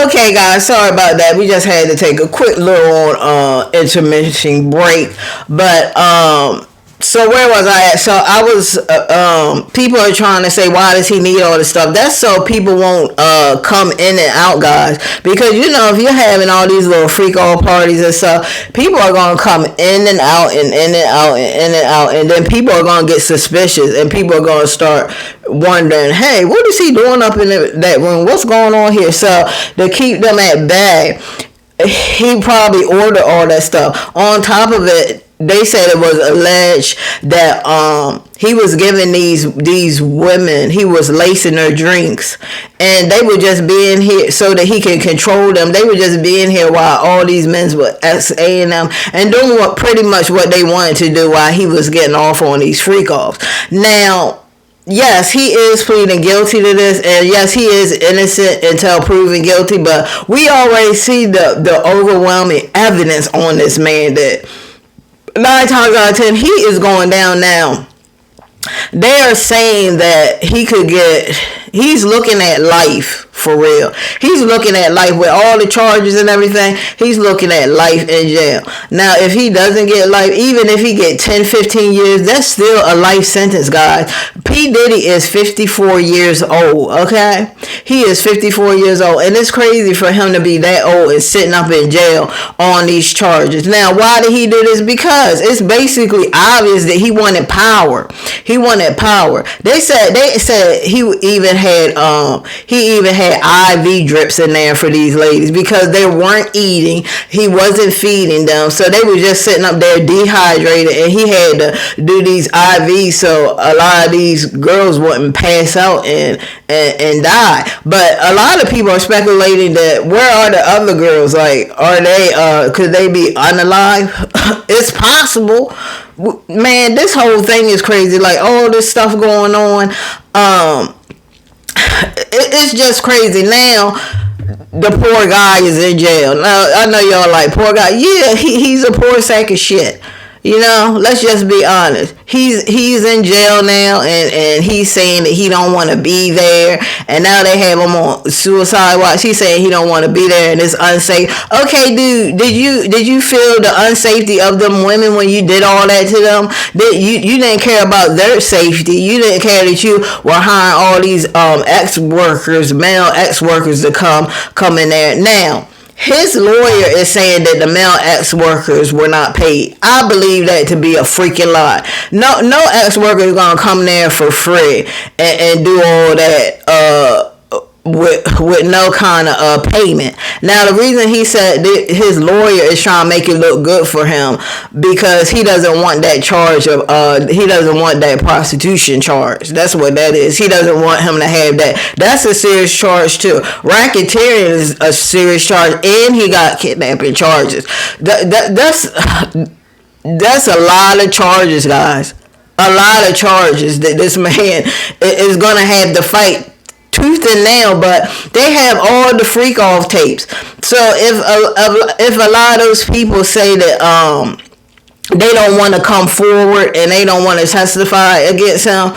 Okay, guys, sorry about that. We just had to take a quick little intermission break, but so where was I at? So I was people are trying to say, why does he need all this stuff? That's so people won't come in and out, guys, because you know, if you're having all these little freak off parties and stuff, people are gonna come in and out and in and out and in and out, and then people are gonna get suspicious, and people are gonna start wondering, hey, what is he doing up in that room? What's going on here? So to keep them at bay, he probably ordered all that stuff. On top of it, they said it was alleged that he was giving these women, he was lacing their drinks, and they were just being here so that he can control them. They were just being here while all these men were saying them and doing pretty much what they wanted to do while he was getting off on these freak offs. Now, yes, he is pleading guilty to this, and yes, he is innocent until proven guilty, but we already see the overwhelming evidence on this man that 9 times out of 10 he is going down now. They are saying that he's looking at life for real. He's looking at life with all the charges and everything. He's looking at life in jail. Now, if he doesn't get life, even if he get 10, 15 years, that's still a life sentence, guys. P. Diddy is 54 years old, okay? He is 54 years old, and it's crazy for him to be that old and sitting up in jail on these charges. Now, why did he do this? Because it's basically obvious that he wanted power. He wanted power. They said he even had IV drips in there for these ladies because they weren't eating. He wasn't feeding them, so they were just sitting up there dehydrated, and he had to do these IVs so a lot of these girls wouldn't pass out and die. But a lot of people are speculating that where are the other girls? Like, are they could they be unalive? It's possible. Man, this whole thing is crazy. Like, all this stuff going on. It's just crazy. Now, the poor guy is in jail. Now, I know y'all like, poor guy. Yeah, he's a poor sack of shit. You know, let's just be honest. He's in jail now, and he's saying that he don't want to be there. And now they have him on suicide watch. He's saying he don't want to be there and it's unsafe. Okay, dude, did you feel the unsafety of them women when you did all that to them? You didn't care about their safety. You didn't care that you were hiring all these male ex-workers to come in there. Now, his lawyer is saying that the male ex-workers were not paid. I believe that to be a freaking lie. No ex-worker is going to come there for free and do all that with no kind of payment. Now, the reason he said that his lawyer is trying to make it look good for him because he doesn't want that charge of he doesn't want that prostitution charge. That's what that is. He doesn't want him to have that. That's a serious charge too. Racketeering is a serious charge, and he got kidnapping charges. That's a lot of charges, guys. A lot of charges that this man is going to have to fight tooth and nail, but they have all the freak off tapes. So if a lot of those people say that they don't want to come forward and they don't want to testify against him,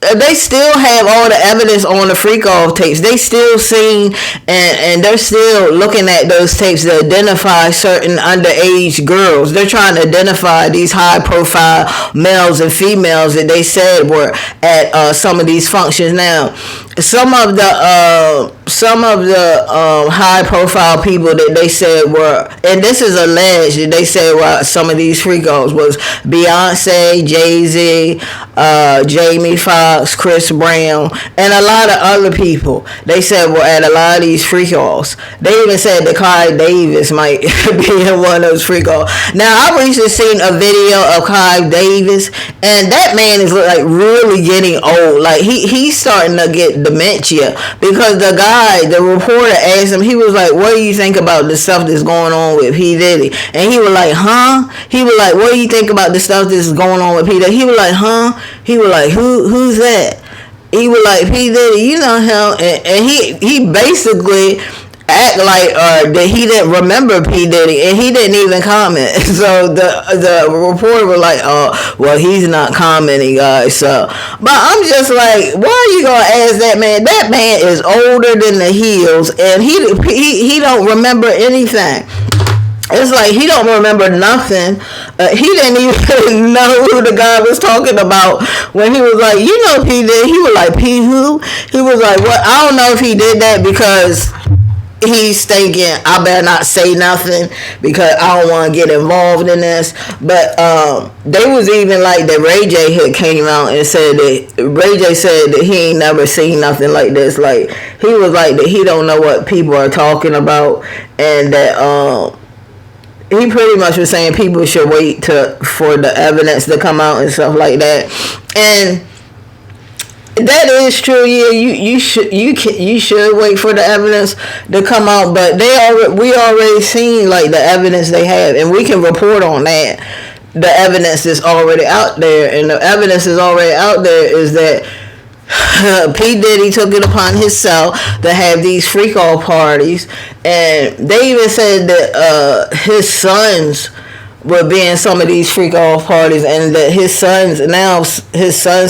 they still have all the evidence on the freak off tapes. They still seen and they're still looking at those tapes to identify certain underage girls. They're trying to identify these high profile males and females that they said were at some of these functions. Now, some of the high profile people that they said were, and this is alleged, that they said some of these freak offs was Beyonce, Jay-Z, Jamie Foxx, Chris Brown, and a lot of other people. They said were at a lot of these freak offs. They even said that Clive Davis might be in one of those freak offs. Now, I recently seen a video of Clive Davis, and that man is like really getting old. Like he's starting to get dementia because the reporter asked him, he was like, what do you think about the stuff that's going on with P. Diddy? And he was like, huh? He was like, what do you think about the stuff that's going on with P. Diddy? He was like, huh? He was like, who's that? He was like, P. Diddy, you know him. And he basically act like that he didn't remember P. Diddy, and he didn't even comment. So the reporter was like, "Oh, well, he's not commenting, guys." So, but I'm just like, why are you gonna ask that man? That man is older than the hills, and he don't remember anything. It's like he don't remember nothing. He didn't even know who the guy was talking about when he was like, you know, P. Diddy. He was like, P. Who? He was like, what? I don't know if he did that because he's thinking I better not say nothing because I don't want to get involved in this. But they was even like that Ray J had came out and said that Ray J said that he ain't never seen nothing like this. Like he was like that he don't know what people are talking about, and that he pretty much was saying people should wait for the evidence to come out and stuff like that. And that is true. Yeah, you should wait for the evidence to come out, but we already seen like the evidence they have, and we can report on that. The evidence is already out there, and the evidence is already out there is that P. Diddy took it upon himself to have these freak off parties, and they even said that his sons would be in some of these freak off parties, and that his sons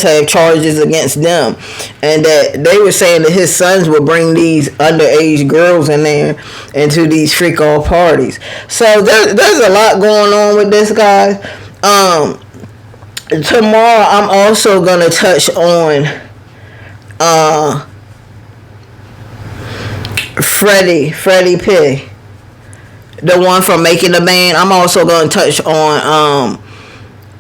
have charges against them, and that they were saying that his sons would bring these underage girls in there into these freak off parties. So there's a lot going on with this guy. Tomorrow I'm also gonna touch on Freddie P, the one from Making the Band. I'm also going to touch on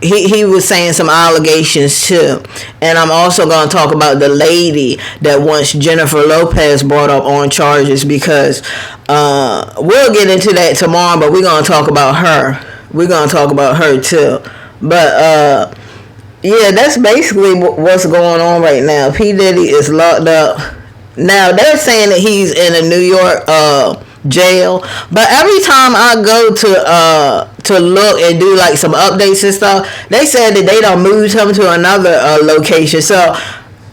he was saying some allegations too, and I'm also going to talk about the lady that once Jennifer Lopez brought up on charges, because we'll get into that tomorrow, but we're going to talk about her too. But yeah, that's basically what's going on right now. P. Diddy is locked up. Now they're saying that he's in a New York jail, but every time I go to look and do like some updates and stuff, they said that they don't move him to another location. So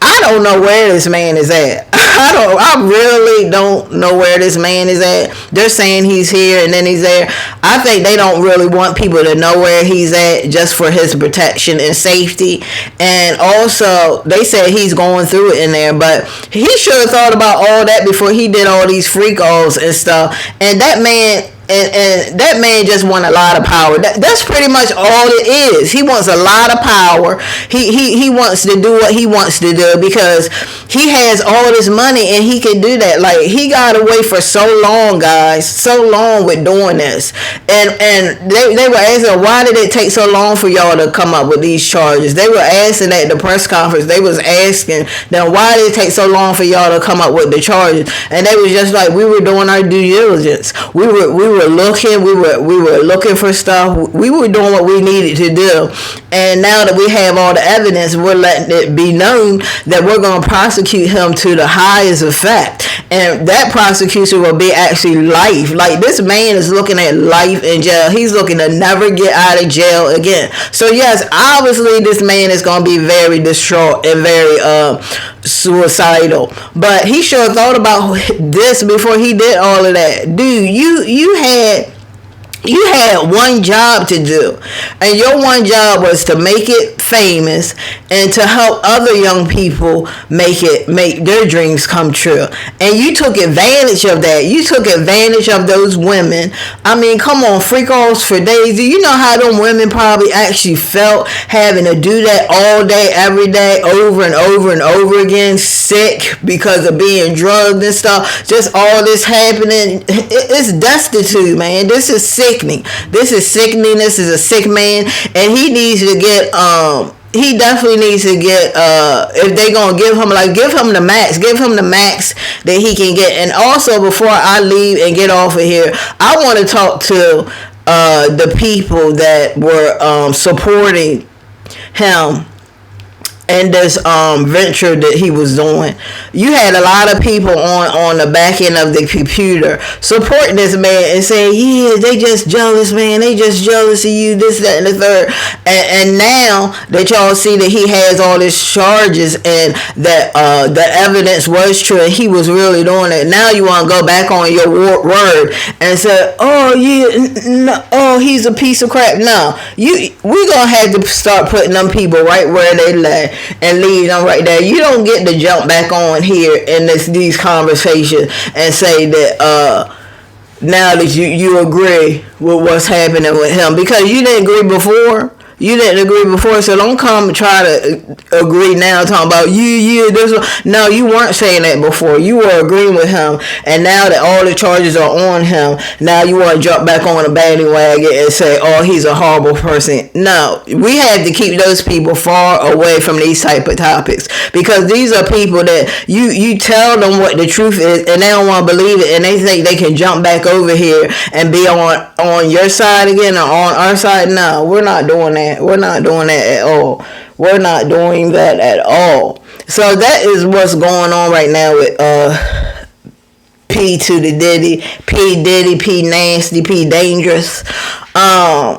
I don't know where this man is at. I really don't know where this man is at. They're saying he's here and then he's there. I think they don't really want people to know where he's at, just for his protection and safety. And also, they said he's going through it in there, but he should have thought about all that before he did all these freak-offs and stuff. And that man... And that man just want a lot of power. That's pretty much all it is. He wants a lot of power. He wants to do what he wants to do because he has all this money and he can do that. Like, he got away for so long, guys. So long with doing this. And they were asking, why did it take so long for y'all to come up with these charges? They were asking at the press conference. They was asking them, why did it take so long for y'all to come up with the charges? And they was just like, we were doing our due diligence. We were looking for stuff. We were doing what we needed to do, and now that we have all the evidence, we're letting it be known that we're going to prosecute him to the highest effect, and that prosecution will be actually life. Like, this man is looking at life in jail. He's looking to never get out of jail again. So yes, obviously this man is going to be very distraught and very suicidal, but he should have thought about this before he did all of that. Dude, you had one job to do, and your one job was to make it famous and to help other young people make their dreams come true. And you took advantage of that. You took advantage of those women. I mean, come on, freak-offs for days. Do you know how them women probably actually felt having to do that all day, every day, over and over and over again, sick because of being drugged and stuff? Just all this happening. It's destitute, man. This is sickening. This is sickening. This is a sick man, and he needs to get he definitely needs to get if they gonna give him the max that he can get. And also, before I leave and get off of here, I want to talk to the people that were supporting him and this venture that he was doing. You had a lot of people on the back end of the computer supporting this man and saying, yeah, they just jealous, man, they just jealous of you, this, that, and the third. And now that y'all see that he has all these charges and that the evidence was true and he was really doing it, now you want to go back on your word and say, oh yeah, no, oh, he's a piece of crap. No, we gonna have to start putting them people right where they lay and leave them right there. You don't get to jump back on here in these conversations and say that now that you agree with what's happening with him, because you didn't agree before. You didn't agree before, so don't come and try to agree now talking about this one. No, you weren't saying that before. You were agreeing with him, and now that all the charges are on him, now you want to jump back on a bandwagon and say, oh, he's a horrible person. No, we have to keep those people far away from these type of topics, because these are people that you tell them what the truth is, and they don't want to believe it, and they think they can jump back over here and be on your side again or on our side. No, we're not doing that. We're not doing that at all. We're not doing that at all. So that is what's going on right now with P to the Diddy, P Diddy, P nasty, P dangerous. Yeah,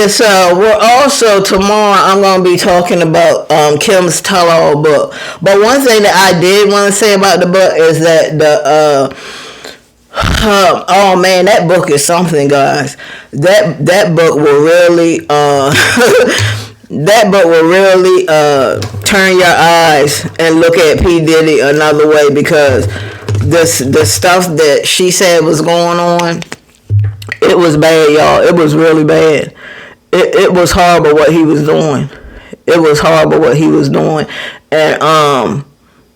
so we're also tomorrow I'm going to be talking about Kim's tell-all book. But one thing that I did want to say about the book is that oh man, that book is something, guys. That book will really that book will really turn your eyes and look at P Diddy another way, because the stuff that she said was going on, it was bad, y'all. It was really bad. It was horrible what he was doing. It was horrible what he was doing. And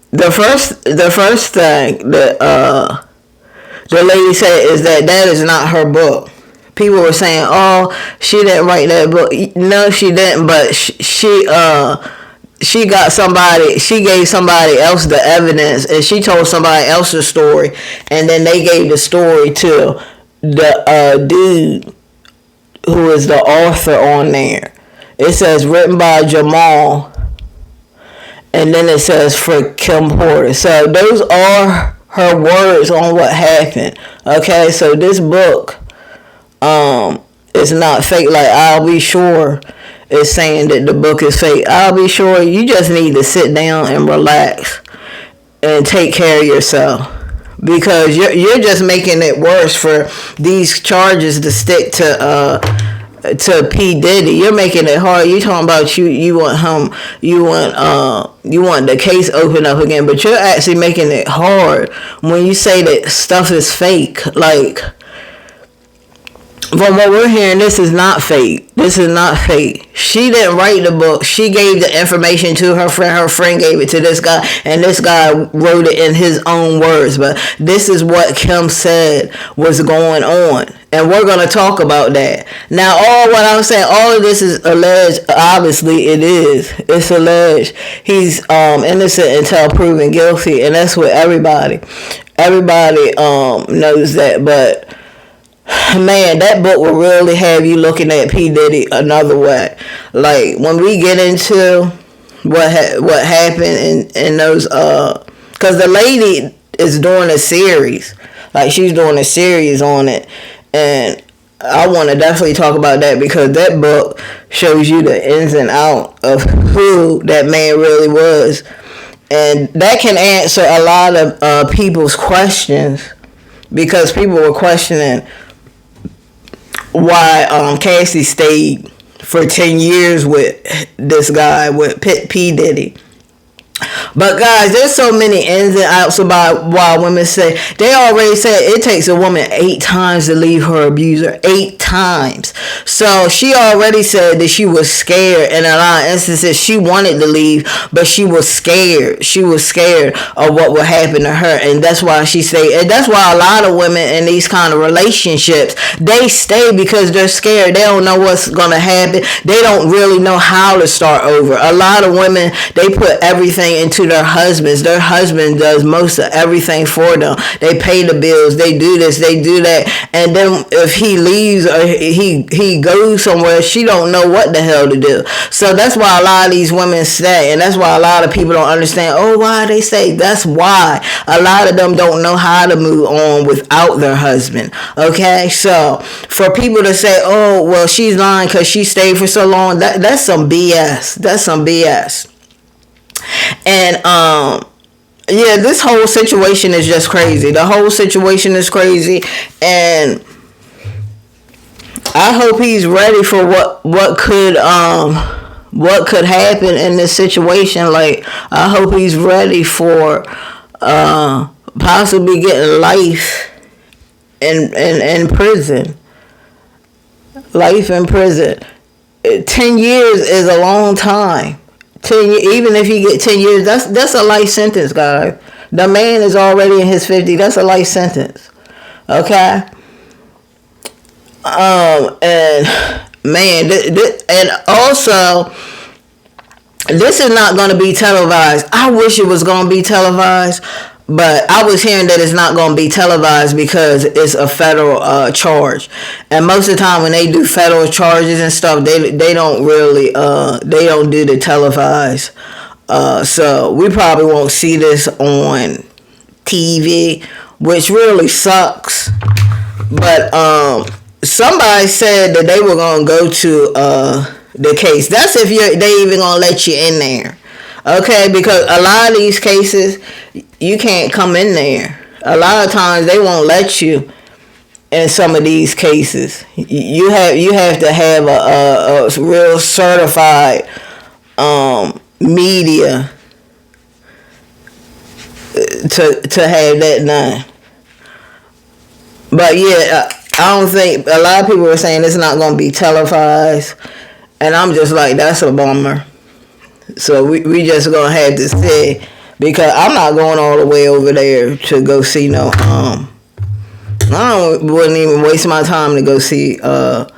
the first thing that the lady said is that is not her book. People were saying, oh, she didn't write that book. No, she didn't, but she got somebody, she gave somebody else the evidence, and she told somebody else the story, and then they gave the story to the dude who is the author on there. It says written by Jamal, and then it says for Kim Porter. So those are her words on what happened. Okay, so this book is not fake. Like, I'll be sure is saying that the book is fake. I'll be sure you just need to sit down and relax and take care of yourself, because you're just making it worse for these charges to stick to P Diddy. You're making it hard. You talking about you want him, you want the case open up again, but you're actually making it hard when you say that stuff is fake. Like, from what we're hearing, this is not fake. This is not fake. She didn't write the book. She gave the information to her friend. Her friend gave it to this guy, and this guy wrote it in his own words. But this is what Kim said was going on, and we're going to talk about that. Now, what I'm saying, all of this is alleged. Obviously, it is. It's alleged. He's innocent until proven guilty, and that's what everybody knows that. But man, that book will really have you looking at P Diddy another way. Like, when we get into what happened in those, because the lady is doing a series, like she's doing a series on it, and I want to definitely talk about that, because that book shows you the ins and outs of who that man really was, and that can answer a lot of people's questions, because people were questioning why Cassie stayed for 10 years with this guy, with P Diddy. But guys, there's so many ins and outs about why women say, they already said it takes a woman 8 times to leave her abuser. 8 times. So she already said that she was scared. In a lot of instances, she wanted to leave, but she was scared. She was scared of what would happen to her, and that's why she stayed. And that's why a lot of women in these kind of relationships, they stay because they're scared. They don't know what's gonna happen. They don't really know how to start over. A lot of women, they put everything everything into their husbands. Their husband does most of everything for them. They pay the bills. They do this. They do that. And then if he leaves or he goes somewhere, she don't know what the hell to do. So that's why a lot of these women stay, and that's why a lot of people don't understand. Oh, why they stay? That's why a lot of them don't know how to move on without their husband. Okay, so for people to say, oh, well, she's lying because she stayed for so long, that's some BS. That's some BS. And yeah, this whole situation is just crazy. The whole situation is crazy, and I hope he's ready for what could happen in this situation. Like, I hope he's ready for possibly getting life in prison. Life in prison. 10 years is a long time. 10 years, even if you get 10 years, that's a life sentence, guys. The man is already in his 50s. That's a life sentence. Okay? And man, and also, this is not going to be televised. I wish it was going to be televised, but I was hearing that it's not going to be televised because it's a federal charge. And most of the time when they do federal charges and stuff, they don't really they don't do the televised. So we probably won't see this on TV, which really sucks. But somebody said that they were going to go to the case. That's if they even going to let you in there. Okay, because a lot of these cases, you can't come in there. A lot of times they won't let you in some of these cases. You have to have a real certified media to have that done. But yeah, I don't think, a lot of people are saying it's not going to be televised, and I'm just like, that's a bummer. So we just gonna have to see, because I'm not going all the way over there to go see no wouldn't even waste my time to go see that.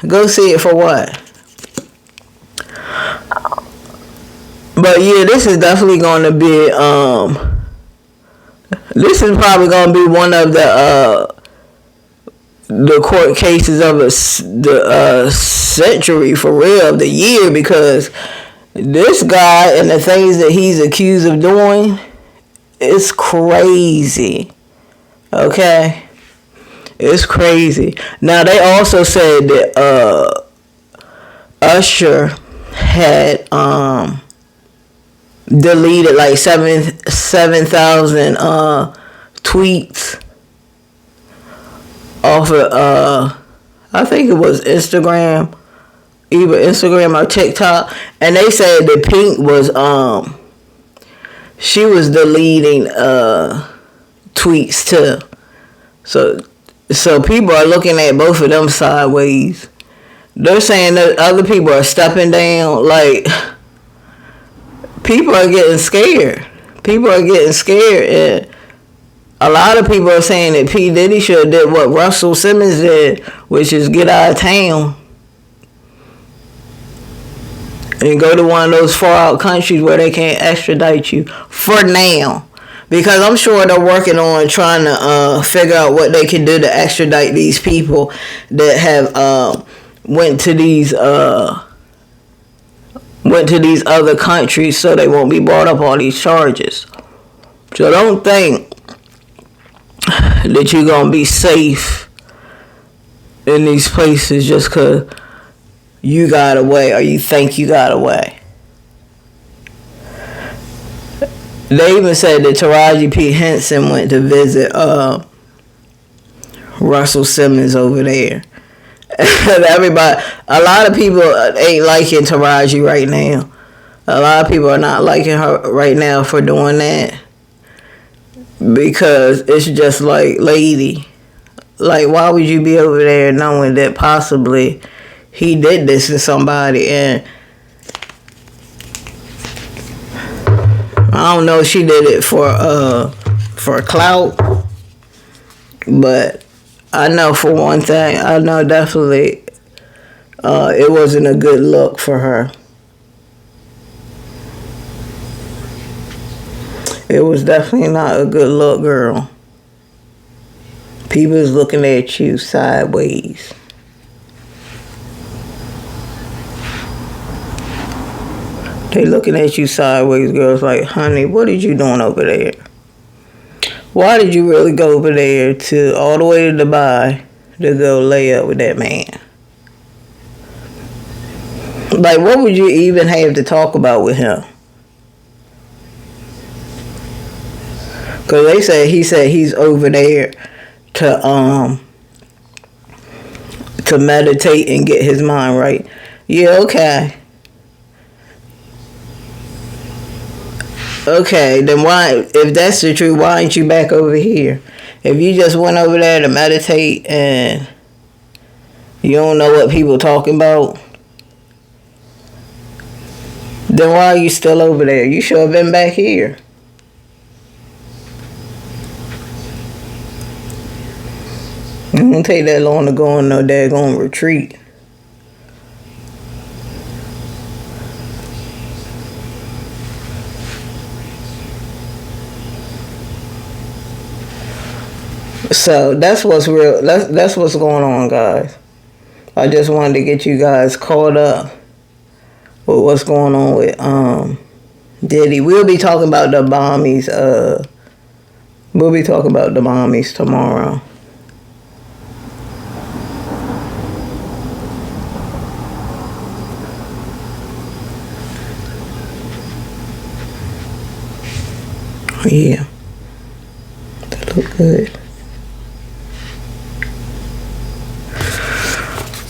Go see it for what? But yeah, this is definitely gonna be this is probably gonna be one of the court cases of the century, for real, of the year, because this guy and the things that he's accused of doing is crazy. Okay? It's crazy. Now, they also said that Usher had deleted like 7,000 tweets off of I think it was Instagram, either Instagram or TikTok, and they said that Pink was she was deleting tweets too. So people are looking at both of them sideways. They're saying that other people are stepping down. Like, people are getting scared. People are getting scared, and a lot of people are saying that P. Diddy should have did what Russell Simmons did, which is get out of town and go to one of those far out countries where they can't extradite you for now. Because I'm sure they're working on trying to figure out what they can do to extradite these people that have went to these other countries, so they won't be brought up on these charges. So don't think that you're gonna be safe in these places just because you got away or you think you got away. They even said that Taraji P. Henson went to visit Russell Simmons over there. Everybody, a lot of people ain't liking Taraji right now. A lot of people are not liking her right now for doing that, because it's just like, lady, like, why would you be over there knowing that possibly he did this to somebody? And I don't know if she did it for clout, but I know for one thing, I know definitely it wasn't a good look for her. It was definitely not a good look, girl. People is looking at you sideways. They looking at you sideways, girls, like, honey, what are you doing over there? Why did you really go over there to all the way to Dubai to go lay up with that man? Like, what would you even have to talk about with him? Because he said he's over there to meditate and get his mind right. Yeah, okay. Okay, then why, if that's the truth, why ain't you back over here? If you just went over there to meditate and you don't know what people talking about, then why are you still over there? You should have been back here. It won't take that long to go on no daggone retreat. So that's what's real. That's what's going on, guys. I just wanted to get you guys caught up with what's going on with Diddy. We'll be talking about the bombies. We'll be talking about the bombies tomorrow. Yeah, that look good.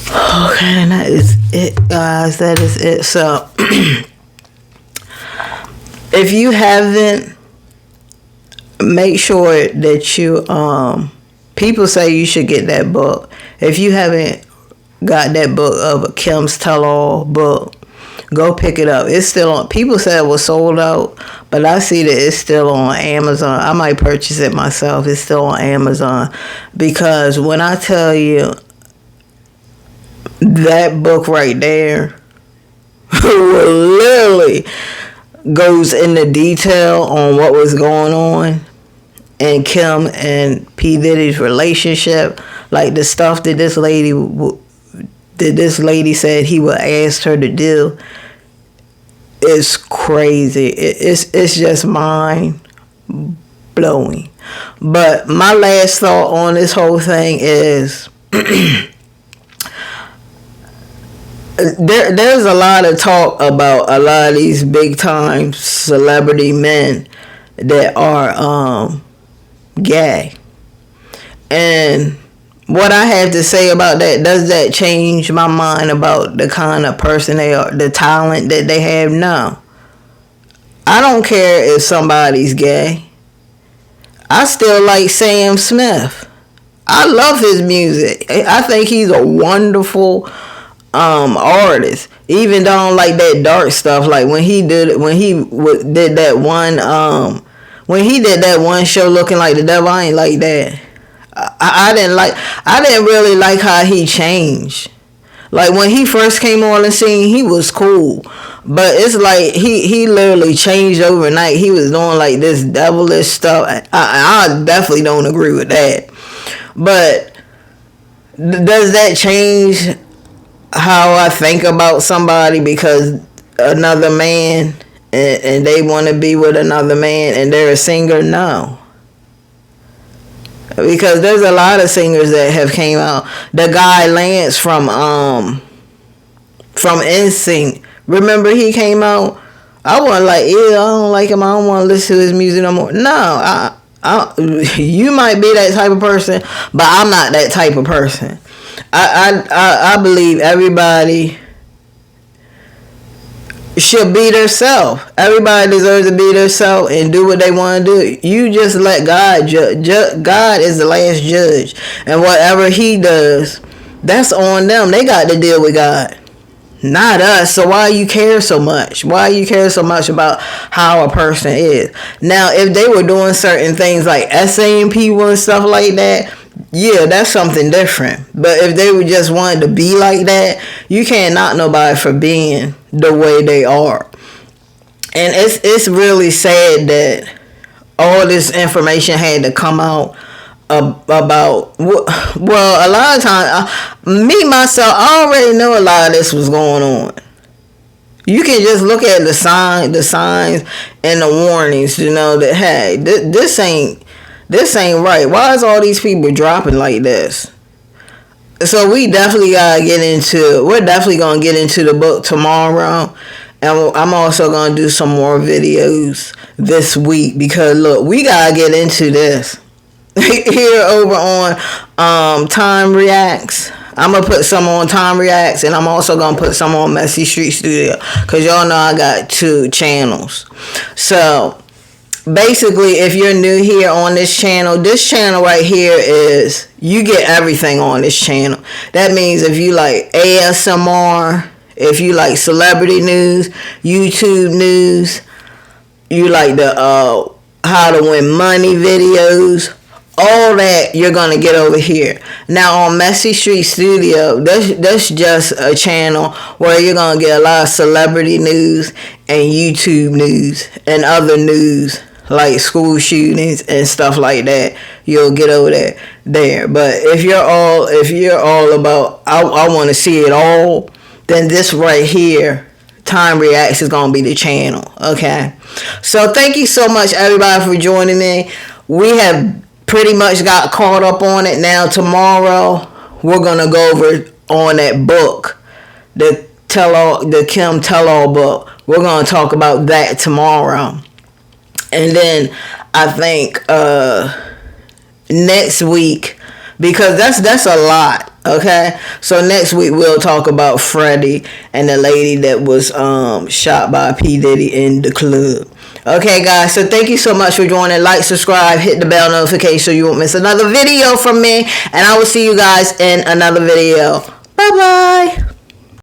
Okay, and that is it, guys. That is it. So, if you haven't, make sure that you people say you should get that book. If you haven't got that book of Kim's Tell-All book, go pick it up. It's still on. People said it was sold out, but I see that it's still on Amazon. I might purchase it myself. It's still on Amazon, because when I tell you, that book right there literally goes into detail on what was going on in Kim and P. Diddy's relationship. Like the stuff that this lady said he would ask her to do is crazy. It's just mind blowing. But my last thought on this whole thing is there's a lot of talk about a lot of these big time celebrity men that are gay. And what I have to say about that, does that change my mind about the kind of person they are, the talent that they have? No. I don't care if somebody's gay. I still like Sam Smith. I love his music. I think he's a wonderful artist. Even though I don't like that dark stuff, like when he did that one show looking like the devil, I ain't like that. I didn't really like how he changed. Like when he first came on the scene, he was cool, but it's like he literally changed overnight. He was doing like this devilish stuff. I definitely don't agree with that. But does that change how I think about somebody because another man and they want to be with another man and they're a singer? No. Because there's a lot of singers that have came out. The guy Lance from NSYNC, remember he came out? I wasn't like, I don't like him. I don't want to listen to his music no more. No, you might be that type of person, but I'm not that type of person. I believe everybody should be themselves. Everybody deserves to be themselves and do what they want to do. You just let God judge. God is the last judge, and whatever He does, that's on them. They got to deal with God, not us. So why you care so much? Why you care so much about how a person is? Now, if they were doing certain things like essaying people and stuff like that, yeah, that's something different. But if they would just wanted to be like that, you can't knock nobody for being the way they are. And it's really sad that all this information had to come out about, well, a lot of times, me myself, I already know a lot of this was going on. You can just look at the signs and the warnings, that, hey, this ain't right. Why is all these people dropping like this? So we're definitely gonna get into the book tomorrow. And I'm also gonna do some more videos this week, because look, we gotta get into this. Here over on Time Reacts. I'm going to put some on Time Reacts, and I'm also going to put some on Messy Street Studio, because y'all know I got 2 channels. So, basically, if you're new here on this channel right here is, you get everything on this channel. That means if you like ASMR, if you like celebrity news, YouTube news, you like the how to win money videos, all that you're going to get over here. Now on Messy Street Studio, that's just a channel where you're going to get a lot of celebrity news and YouTube news and other news like school shootings and stuff like that. You'll get over there. But if you're all about, I want to see it all, then this right here, Time Reacts, is going to be the channel. Okay. So thank you so much, everybody, for joining me. We have pretty much got caught up on it. Now tomorrow we're gonna go over on that book, the Kim Tell-All book. We're gonna talk about that tomorrow, and then I think next week, because that's a lot. Okay, so next week we'll talk about Freddie and the lady that was shot by P. Diddy in the club. Okay, guys, so thank you so much for joining. Like, subscribe, hit the bell notification so you won't miss another video from me, and I will see you guys in another video. Bye bye.